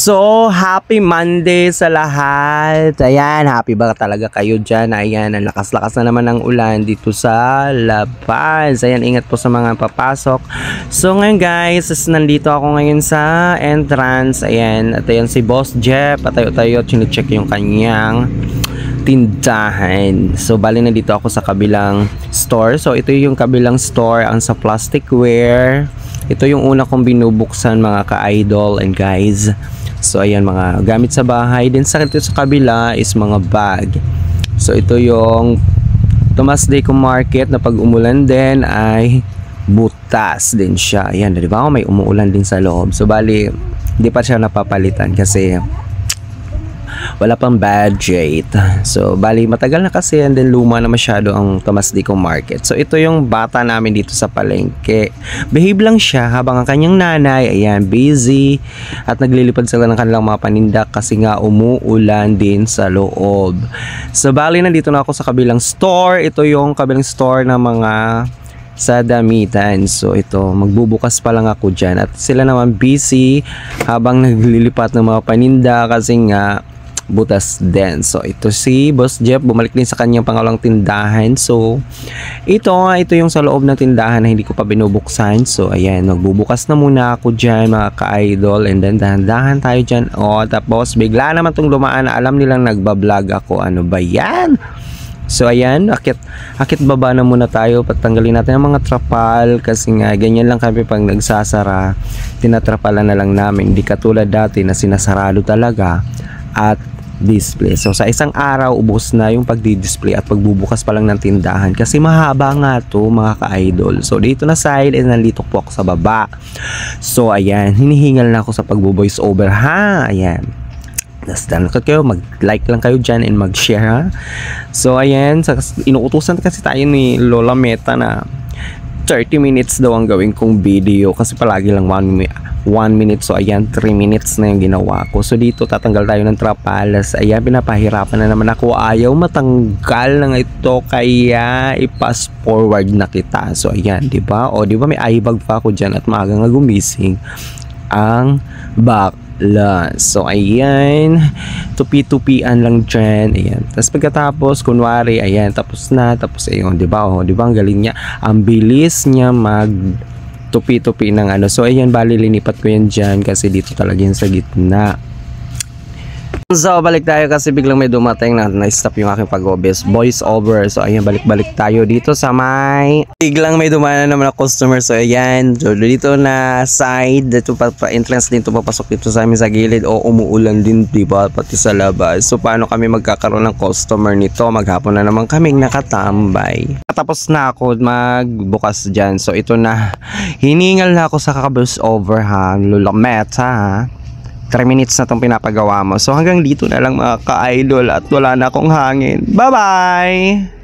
So, happy Monday sa lahat. Ayan, happy ba talaga kayo dyan? Ayan, ang lakas-lakas na naman ng ulan dito sa labas. Ayan, ingat po sa mga papasok. So, ngayon guys, nandito ako ngayon sa entrance. Ayan, at ayan si Boss Jeff. Patayo-tayo, chine-check yung kanyang tindahan. So, bali na dito ako sa kabilang store. So, ito yung kabilang store, ang sa plasticware. Ito yung una kong binubuksan mga ka-idol and guys. So ayan, mga gamit sa bahay. Din sa kabila is mga bag. So ito yung Tomas Deco Market na pag umulan din ay butas din siya. Ayan, di ba? May umuulan din sa loob. So bali, hindi pa siya napapalitan kasi wala pang budget. So bali matagal na kasi and then luma na masyado ang Tomas Deco Market. So ito yung bata namin dito sa palengke. Behave lang siya habang ang kanyang nanay ayan busy at naglilipad sila ng kanilang mga paninda kasi nga umuulan din sa loob. So bali nandito na ako sa kabilang store. Ito yung kabilang store ng mga sa damitan. So ito, magbubukas pa lang ako dyan at sila naman busy habang naglilipat ng mga paninda kasi nga butas din. So ito si Boss Jeff bumalik din sa kanyang pangalawang tindahan. So ito yung sa loob ng tindahan na hindi ko pa binubuksan. So ayan, magbubukas na muna ako dyan mga ka-idol and then dahan-dahan tayo dyan. O tapos bigla naman tong dumaan na alam nilang nagbablog ako. Ano ba yan? So ayan, akit baba na muna tayo. Patanggalin natin ang mga trapal kasi nga ganyan lang kami pag nagsasara, tinatrapalan na lang namin, hindi katulad dati na sinasarado talaga at display. So sa isang araw ubos na yung pagdi-display at pagbubukas pa lang ng tindahan kasi mahaba nga to mga ka-idol. So dito na side and nandito po ako sa baba. So ayan, hinihingal na ako sa pagbo-voice over ha. Ayan, dasdan kayo, mag-like lang kayo dyan and mag-share ha. So ayan, inuutusan kasi tayo ni Lola Meta na 30 minutes daw ang gawin kong video kasi palagi lang 1 minute. So ayan, 3 minutes na yung ginawa ko. So dito tatanggal tayo ng trapalas. Ayan, pinapahirapan na naman ako, ayaw matanggal na ito kaya i-pass forward na kita. So ayan, di ba? O di ba may eyebag pa ako dyan at maaga nga gumising ang back. So ayan, tupi-tupian lang dyan. Ayan, tapos pagkatapos kunwari ayan, tapos na, tapos ayun, di ba? Oh, di ba ang galing niya, ang bilis niya mag tupi-tupi ng ano. So ayan, bali linipat ko yan dyan kasi dito talaga yan sa gitna. So balik tayo kasi biglang may dumating na na-stop yung aking pag-voice over. So ayan, balik-balik tayo dito sa may biglang may dumaan naman na customer. So ayan, so dito na side, dito pa entrance din to, papasok dito sa amin sa gilid. O umuulan din, diba, pati sa labas. So paano kami magkakaroon ng customer nito? Maghapon na naman kaming nakatambay. Tapos na ako magbukas dyan. So ito na, hiningal na ako sa kaka-voice over ha, Lola Meta ha. 3 minutes na itong pinapagawa mo. So hanggang dito na lang mga ka-idol at wala na akong hangin. Bye-bye!